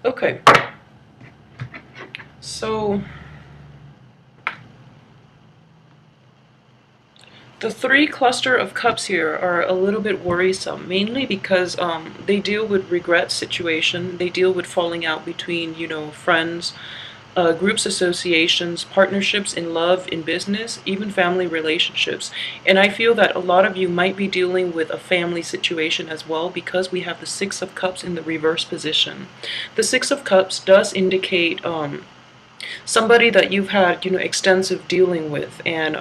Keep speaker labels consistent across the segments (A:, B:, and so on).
A: Okay, so the three cluster of cups here are a little bit worrisome, mainly because they deal with regret situation. They deal with falling out between, friends, groups, associations, partnerships in love, in business, even family relationships. And I feel that a lot of you might be dealing with a family situation as well because we have the Six of Cups in the reverse position. The Six of Cups does indicate somebody that you've had, extensive dealing with, and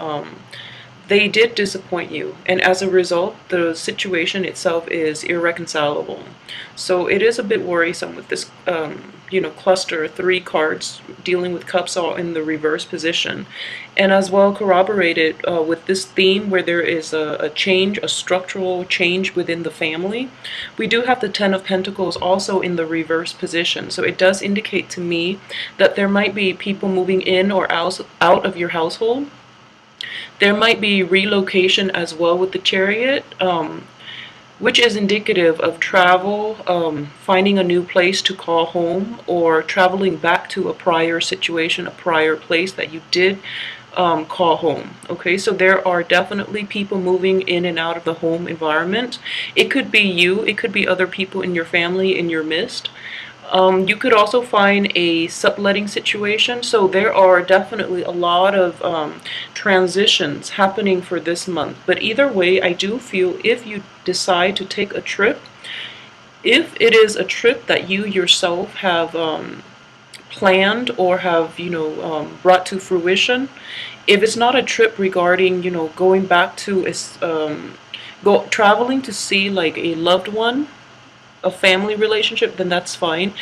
A: they did disappoint you, and as a result, the situation itself is irreconcilable. So it is a bit worrisome with this, cluster, three cards dealing with cups all in the reverse position, and as well corroborated with this theme where there is a change, a structural change within the family. We do have the Ten of Pentacles also in the reverse position, so it does indicate to me that there might be people moving in or out of your household. There might be relocation as well with the Chariot, which is indicative of travel, finding a new place to call home, or traveling back to a prior situation, a prior place that you did call home. Okay, so there are definitely people moving in and out of the home environment. It could be you, it could be other people in your family, in your midst. You could also find a subletting situation. So there are definitely a lot of transitions happening for this month. But either way, I do feel if you decide to take a trip, if it is a trip that you yourself have planned or have, brought to fruition, if it's not a trip regarding, going back to traveling to see like a loved one, a family relationship, then that's fine.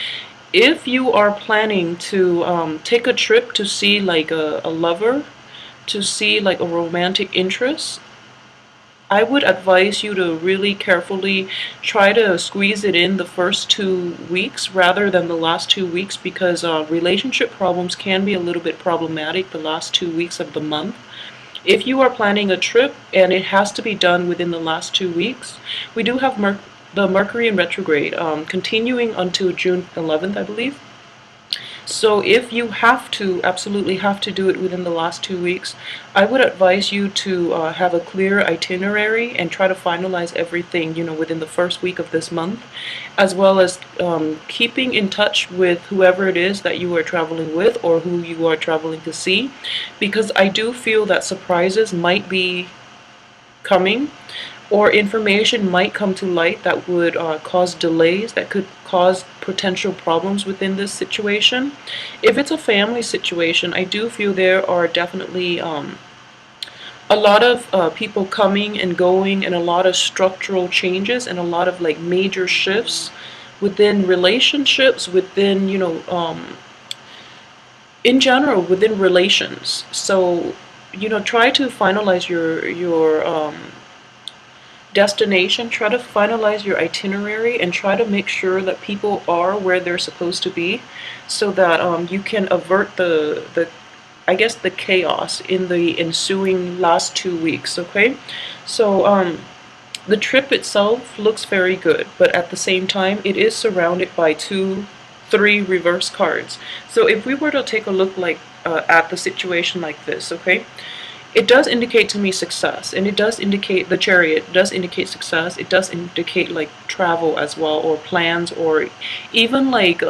A: If you are planning to take a trip to see like a lover, to see like a romantic interest, I would advise you to really carefully try to squeeze it in the first 2 weeks rather than the last 2 weeks, because relationship problems can be a little bit problematic the last 2 weeks of the month. If you are planning a trip and it has to be done within the last 2 weeks, we do have the Mercury in retrograde continuing until June 11th, I believe. So if you absolutely have to do it within the last 2 weeks, I would advise you to have a clear itinerary and try to finalize everything, within the first week of this month, as well as keeping in touch with whoever it is that you are traveling with or who you are traveling to see, because I do feel that surprises might be coming, or information might come to light that would cause delays, that could cause potential problems within this situation. If it's a family situation, I do feel there are definitely a lot of people coming and going, and a lot of structural changes, and a lot of like major shifts within relationships, within, in general, within relations. So, try to finalize your destination, try to finalize your itinerary, and try to make sure that people are where they're supposed to be, so that you can avert the I guess the chaos in the ensuing last 2 weeks. Okay, so the trip itself looks very good, but at the same time it is surrounded by three reverse cards. So if we were to take a look like at the situation like this, okay, it does indicate to me success, and it does indicate, the Chariot does indicate success. It does indicate like travel as well, or plans, or even like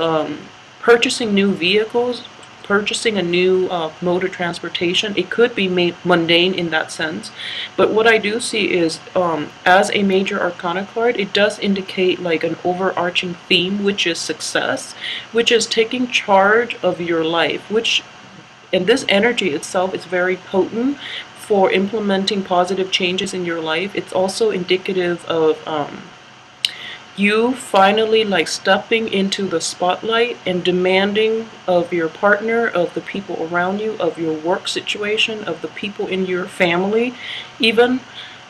A: purchasing new vehicles, purchasing a new mode of transportation. It could be mundane in that sense, but what I do see is as a major arcana card, it does indicate like an overarching theme, which is success, which is taking charge of your life, and this energy itself is very potent for implementing positive changes in your life. It's also indicative of you finally like stepping into the spotlight and demanding of your partner, of the people around you, of your work situation, of the people in your family, even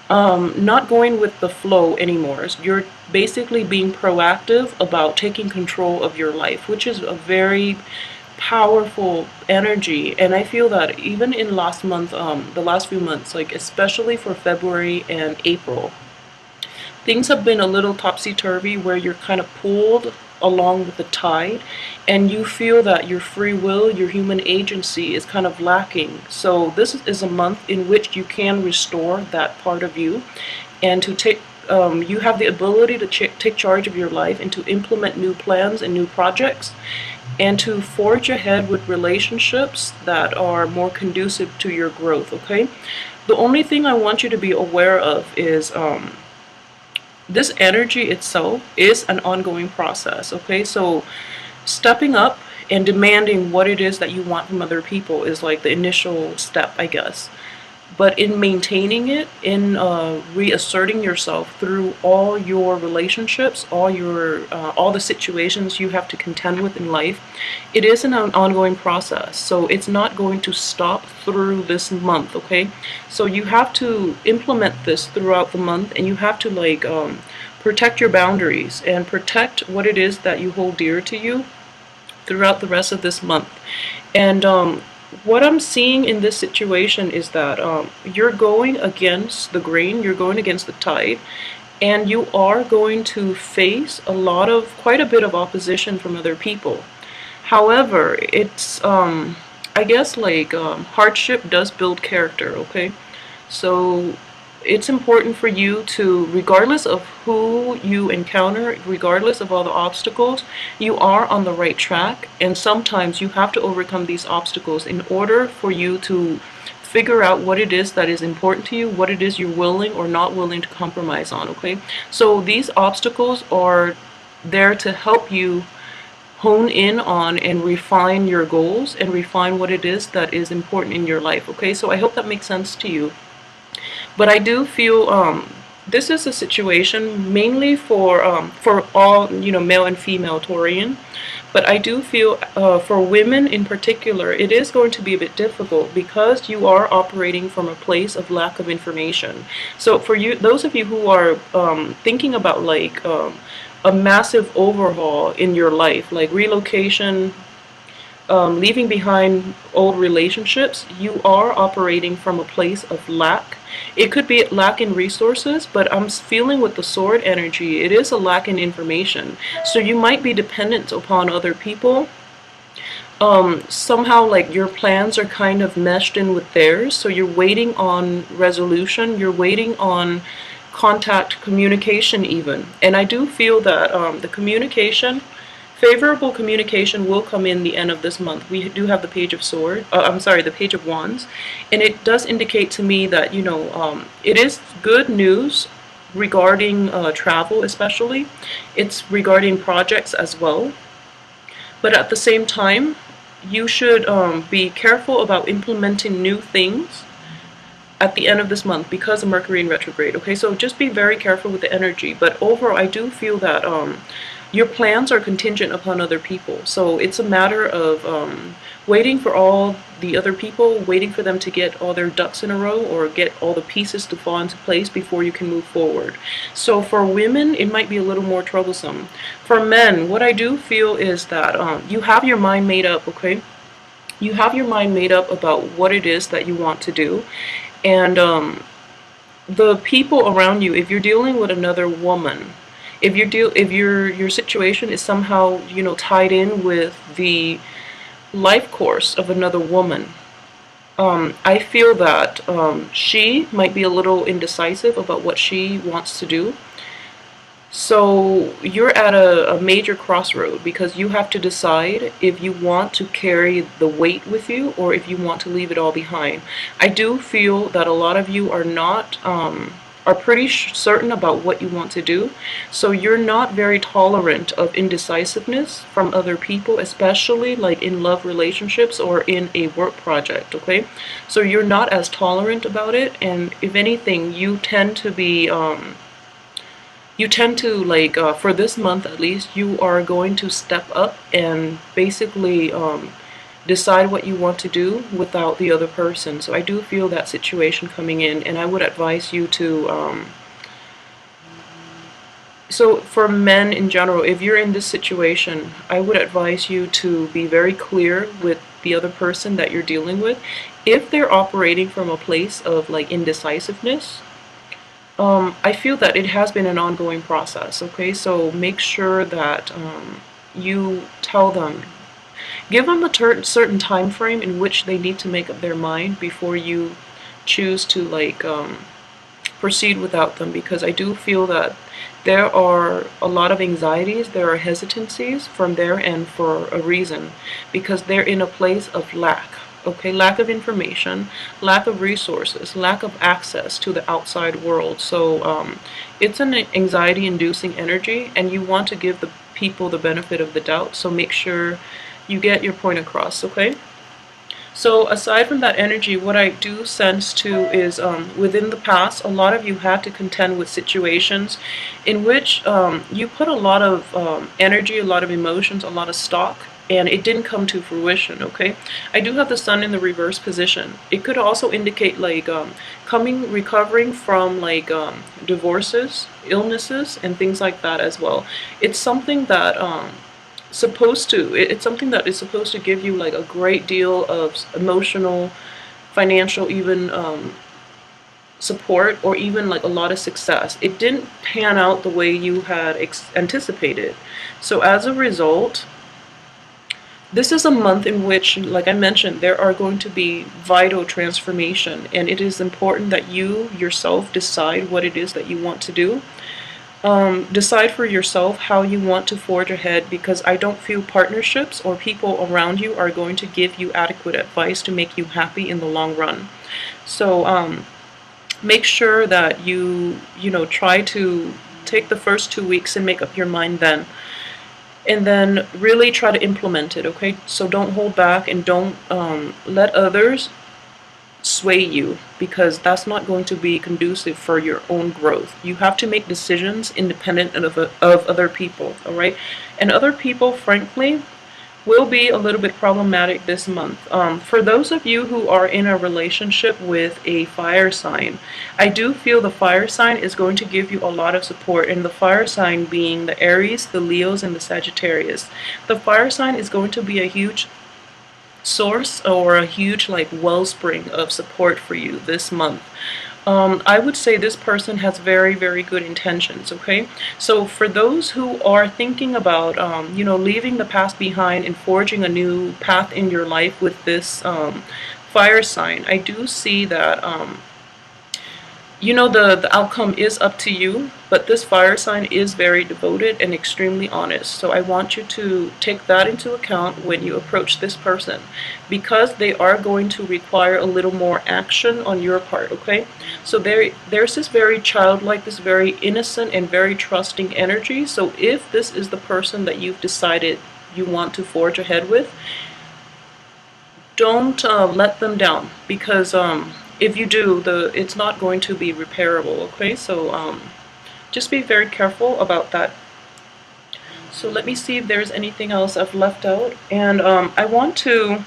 A: not going with the flow anymore. You're basically being proactive about taking control of your life, which is a very powerful energy. And I feel that even in the last few months, like especially for February and April, Things have been a little topsy-turvy where you're kind of pulled along with the tide, and you feel that your free will, your human agency is kind of lacking. So this is a month in which you can restore that part of you, and to take you have the ability to take charge of your life and to implement new plans and new projects, and to forge ahead with relationships that are more conducive to your growth. Okay, the only thing I want you to be aware of is this energy itself is an ongoing process. Okay, so stepping up and demanding what it is that you want from other people is like the initial step, I guess. But in maintaining it, in reasserting yourself through all your relationships, all the situations you have to contend with in life, it is an ongoing process. So it's not going to stop through this month, okay? So you have to implement this throughout the month, and you have to like protect your boundaries and protect what it is that you hold dear to you throughout the rest of this month. And what I'm seeing in this situation is that you're going against the grain, you're going against the tide, and you are going to face quite a bit of opposition from other people. However, it's, I guess like hardship does build character, okay? So it's important for you to, regardless of who you encounter, regardless of all the obstacles, you are on the right track. And sometimes you have to overcome these obstacles in order for you to figure out what it is that is important to you, what it is you're willing or not willing to compromise on, okay? So these obstacles are there to help you hone in on and refine your goals and refine what it is that is important in your life, okay? So I hope that makes sense to you. But I do feel this is a situation mainly for all, you know, male and female Taurian. But I do feel for women in particular, it is going to be a bit difficult because you are operating from a place of lack of information. So for you, those of you who are thinking about like a massive overhaul in your life, like relocation, leaving behind old relationships, you are operating from a place of lack. It could be lack in resources, but I'm feeling with the sword energy, it is a lack in information. So you might be dependent upon other people. Somehow like your plans are kind of meshed in with theirs, so you're waiting on resolution, you're waiting on contact, communication even. And I do feel that the communication, favorable communication will come in the end of this month. We do have the Page of Swords, the Page of Wands, and it does indicate to me that, you know, it is good news regarding travel especially. It's regarding projects as well. But at the same time, you should be careful about implementing new things at the end of this month because of Mercury in retrograde. Okay, so just be very careful with the energy. But overall, I do feel that your plans are contingent upon other people. So it's a matter of waiting for all the other people, waiting for them to get all their ducks in a row or get all the pieces to fall into place before you can move forward. So for women, it might be a little more troublesome. For men, what I do feel is that you have your mind made up, okay? You have your mind made up about what it is that you want to do. And the people around you, if you're dealing with another woman, if your situation is somehow, you know, tied in with the life course of another woman, I feel that she might be a little indecisive about what she wants to do. So you're at a major crossroad because you have to decide if you want to carry the weight with you or if you want to leave it all behind. I do feel that a lot of you are not are pretty certain about what you want to do, so you're not very tolerant of indecisiveness from other people, especially like in love relationships or in a work project, okay? So you're not as tolerant about it, and if anything, you tend to be like for this month at least, you are going to step up and basically decide what you want to do without the other person. So I do feel that situation coming in, and I would advise you to so for men in general, if you're in this situation, I would advise you to be very clear with the other person that you're dealing with. If they're operating from a place of like indecisiveness, I feel that it has been an ongoing process, okay? So make sure that you tell them, give them a certain time frame in which they need to make up their mind before you choose to like proceed without them, because I do feel that there are a lot of anxieties, there are hesitancies from their end for a reason, because they're in a place of lack. Okay, lack of information, lack of resources, lack of access to the outside world. So it's an anxiety inducing energy, and you want to give the people the benefit of the doubt. So make sure you get your point across, okay? So aside from that energy, what I do sense too is within the past, a lot of you had to contend with situations in which you put a lot of energy, a lot of emotions, a lot of stock, and it didn't come to fruition, okay? I do have the sun in the reverse position. It could also indicate like recovering from like divorces, illnesses, and things like that as well. It's something that it's something that is supposed to give you like a great deal of emotional, financial, even support, or even like a lot of success. It didn't pan out the way you had anticipated. So as a result, this is a month in which, like I mentioned, there are going to be vital transformation, and it is important that you yourself decide what it is that you want to do. Decide for yourself how you want to forge ahead, because I don't feel partnerships or people around you are going to give you adequate advice to make you happy in the long run. So make sure that you try to take the first 2 weeks and make up your mind then. And then really try to implement it, okay? So don't hold back, and don't let others sway you, because that's not going to be conducive for your own growth. You have to make decisions independent of other people, all right? And other people, frankly, will be a little bit problematic this month. For those of you who are in a relationship with a fire sign, I do feel the fire sign is going to give you a lot of support, and the fire sign being the Aries, the Leos, and the Sagittarius. The fire sign is going to be a huge source, or a huge like wellspring of support for you this month. I would say this person has very, very good intentions, okay? So for those who are thinking about, leaving the past behind and forging a new path in your life with this fire sign, I do see that, the outcome is up to you, but this fire sign is very devoted and extremely honest. So I want you to take that into account when you approach this person, because they are going to require a little more action on your part, okay? So there's this very childlike, this very innocent and very trusting energy. So if this is the person that you've decided you want to forge ahead with, don't let them down, because if you do, it's not going to be repairable, okay? So just be very careful about that. So let me see if there's anything else I've left out. And I want to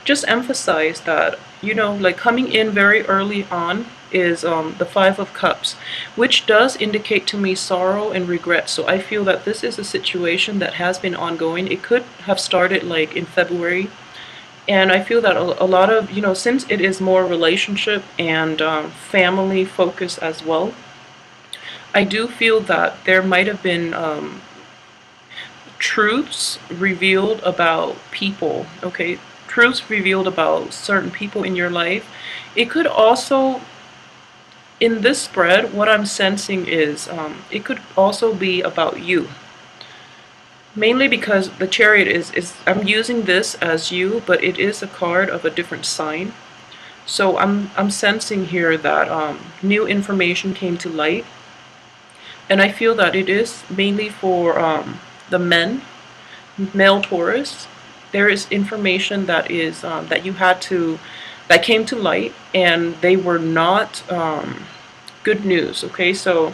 A: just emphasize that, like coming in very early on is the Five of Cups, which does indicate to me sorrow and regret. So I feel that this is a situation that has been ongoing. It could have started like in February. And I feel that a lot of, since it is more relationship and family focus as well, I do feel that there might have been truths revealed about people, okay? Truths revealed about certain people in your life. It could also, in this spread, what I'm sensing is it could also be about you. Mainly because the Chariot is I'm using this as you, but it is a card of a different sign. So I'm sensing here that new information came to light, and I feel that it is mainly for the male Taurus. There is information that is that came to light, and they were not good news. Okay, so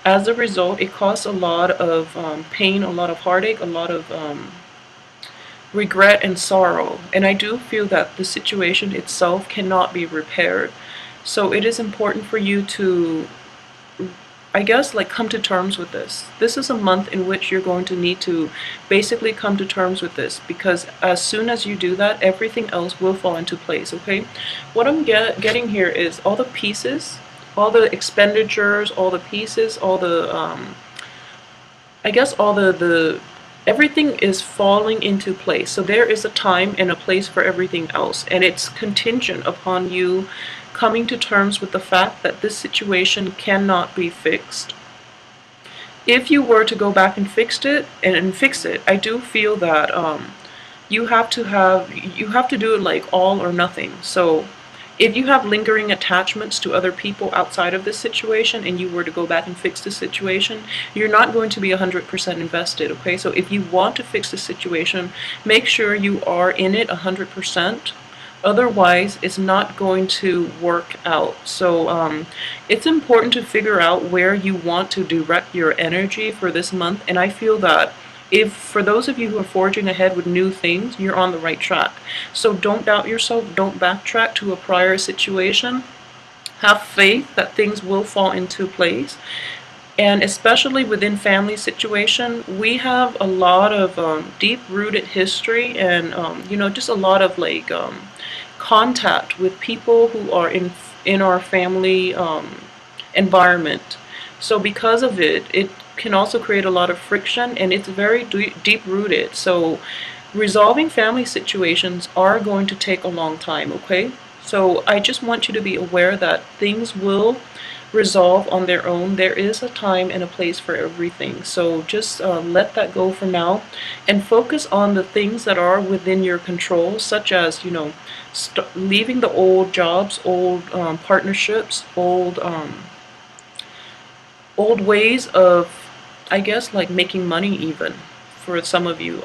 A: as a result, it caused a lot of pain, a lot of heartache, a lot of regret and sorrow. And I do feel that the situation itself cannot be repaired. So it is important for you to, I guess, like come to terms with this. This is a month in which you're going to need to basically come to terms with this, because as soon as you do that, everything else will fall into place, okay? What I'm getting here is all the pieces all the expenditures, all the pieces, all the I guess all the everything is falling into place. So there is a time and a place for everything else, and it's contingent upon you coming to terms with the fact that this situation cannot be fixed. If you were to go back and fix it, I do feel that you have to do it like all or nothing. So if you have lingering attachments to other people outside of this situation and you were to go back and fix the situation, you're not going to be 100% invested, okay? So if you want to fix the situation, make sure you are in it 100%. Otherwise, it's not going to work out. So it's important to figure out where you want to direct your energy for this month. And I feel that if for those of you who are forging ahead with new things, you're on the right track. So don't doubt yourself, don't backtrack to a prior situation. Have faith that things will fall into place. And especially within family situation, we have a lot of deep-rooted history and just a lot of like contact with people who are in our family environment. So because of it, it can also create a lot of friction, and it's very deep rooted. So resolving family situations are going to take a long time, okay? So I just want you to be aware that things will resolve on their own. There is a time and a place for everything. So just let that go for now and focus on the things that are within your control, such as, leaving the old jobs, old partnerships, old ways of, I guess, like making money even for some of you.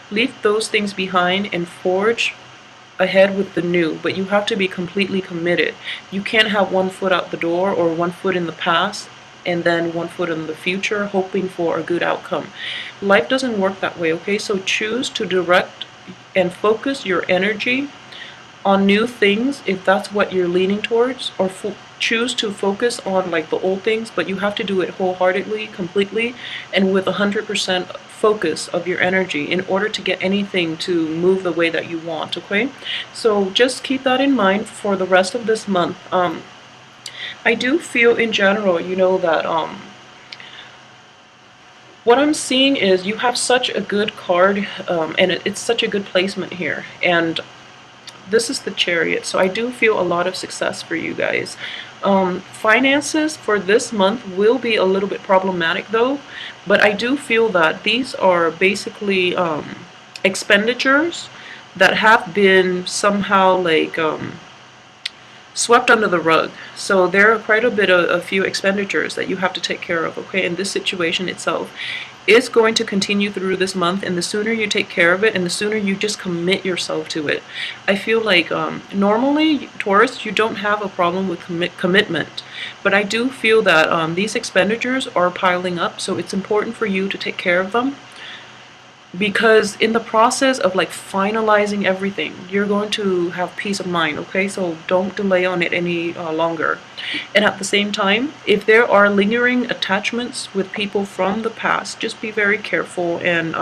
A: Leave those things behind and forge ahead with the new, but you have to be completely committed. You can't have one foot out the door or one foot in the past and then one foot in the future hoping for a good outcome. Life doesn't work that way, okay? So choose to direct and focus your energy on new things if that's what you're leaning towards, or choose to focus on like the old things, but you have to do it wholeheartedly, completely, and with 100% focus of your energy in order to get anything to move the way that you want, okay? So just keep that in mind for the rest of this month. I do feel in general, that what I'm seeing is you have such a good card, and it's such a good placement here, and this is the Chariot, so I do feel a lot of success for you guys. Finances for this month will be a little bit problematic though, but I do feel that these are basically expenditures that have been somehow like swept under the rug. So there are quite a few expenditures that you have to take care of, okay? And this situation itself is going to continue through this month, and the sooner you take care of it and the sooner you just commit yourself to it. I feel like normally, Taurus, you don't have a problem with commitment, but I do feel that these expenditures are piling up, so it's important for you to take care of them, because in the process of like finalizing everything, you're going to have peace of mind, okay? So don't delay on it any longer. And at the same time, if there are lingering attachments with people from the past, just be very careful and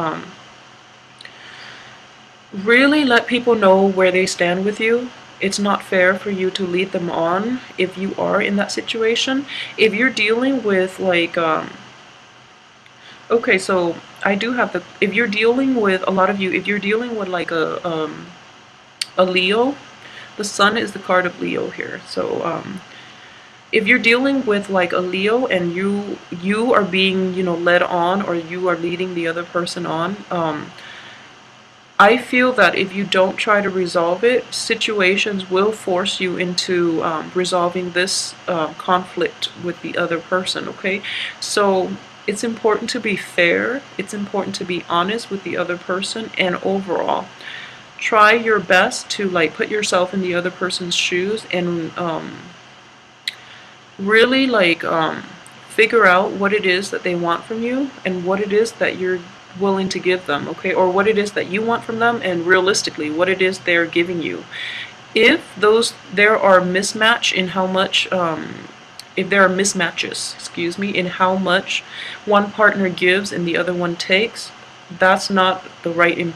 A: really let people know where they stand with you. It's not fair for you to lead them on if you are in that situation. If you're dealing with like okay, so I do have the, if you're dealing with, a lot of you, if you're dealing with like a Leo, the Sun is the card of Leo here. So if you're dealing with like a Leo and you are being, led on, or you are leading the other person on, I feel that if you don't try to resolve it, situations will force you into resolving this conflict with the other person, okay? So it's important to be fair, it's important to be honest with the other person, and overall, try your best to like put yourself in the other person's shoes and really like figure out what it is that they want from you and what it is that you're willing to give them, okay? Or what it is that you want from them, and realistically what it is they're giving you. If there are mismatch in how much if there are mismatches, excuse me, in how much one partner gives and the other one takes, that's not the right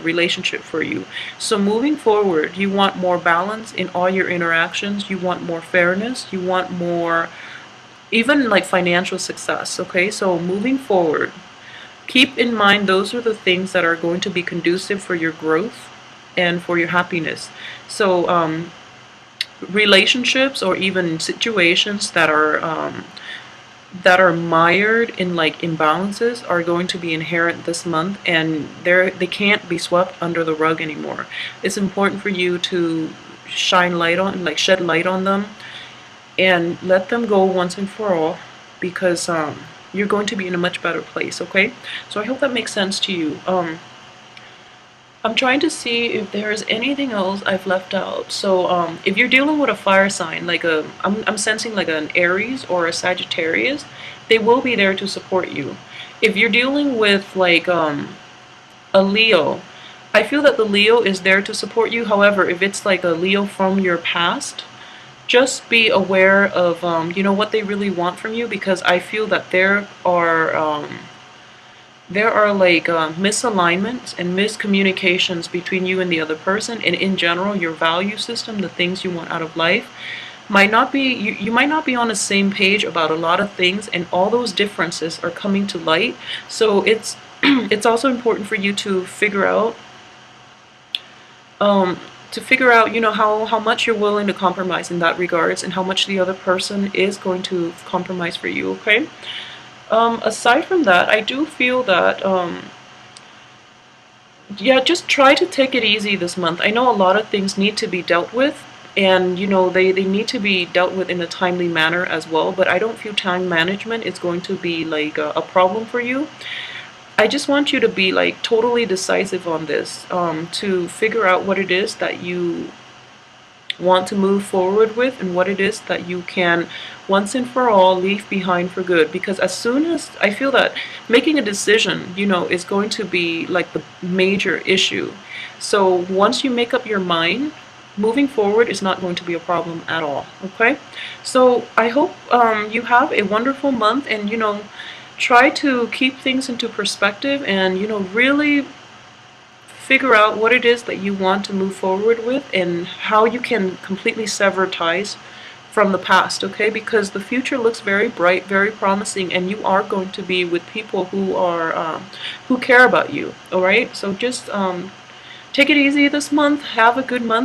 A: relationship for you. So moving forward, you want more balance in all your interactions. You want more fairness. You want more, even like financial success. Okay, so moving forward, keep in mind those are the things that are going to be conducive for your growth and for your happiness. So relationships or even situations that are mired in like imbalances are going to be inherent this month, and they can't be swept under the rug anymore. It's important for you to shine light on, like shed light on them, and let them go once and for all, because you're going to be in a much better place. Okay, so I hope that makes sense to you. I'm trying to see if there's anything else I've left out. So if you're dealing with a fire sign, like I'm sensing like an Aries or a Sagittarius, they will be there to support you. If you're dealing with like a Leo, I feel that the Leo is there to support you. However, if it's like a Leo from your past, just be aware of what they really want from you, because I feel that there are like misalignments and miscommunications between you and the other person, and in general your value system, the things you want out of life, might not be you might not be on the same page about a lot of things, and all those differences are coming to light. So it's it's also important for you to figure out how much you're willing to compromise in that regards, and how much the other person is going to compromise for you. Okay, aside from that, I do feel that yeah, just try to take it easy this month. I know a lot of things need to be dealt with, and they need to be dealt with in a timely manner as well, but I don't feel time management is going to be like a problem for you. I just want you to be like totally decisive on this, to figure out what it is that you want to move forward with, and what it is that you can once and for all leave behind for good. Because as soon as I feel that making a decision, is going to be like the major issue. So once you make up your mind, moving forward is not going to be a problem at all. Okay, so I hope you have a wonderful month, and try to keep things into perspective, and really figure out what it is that you want to move forward with, and how you can completely sever ties from the past. Okay, because the future looks very bright, very promising, and you are going to be with people who care about you. All right, so just take it easy this month. Have a good month.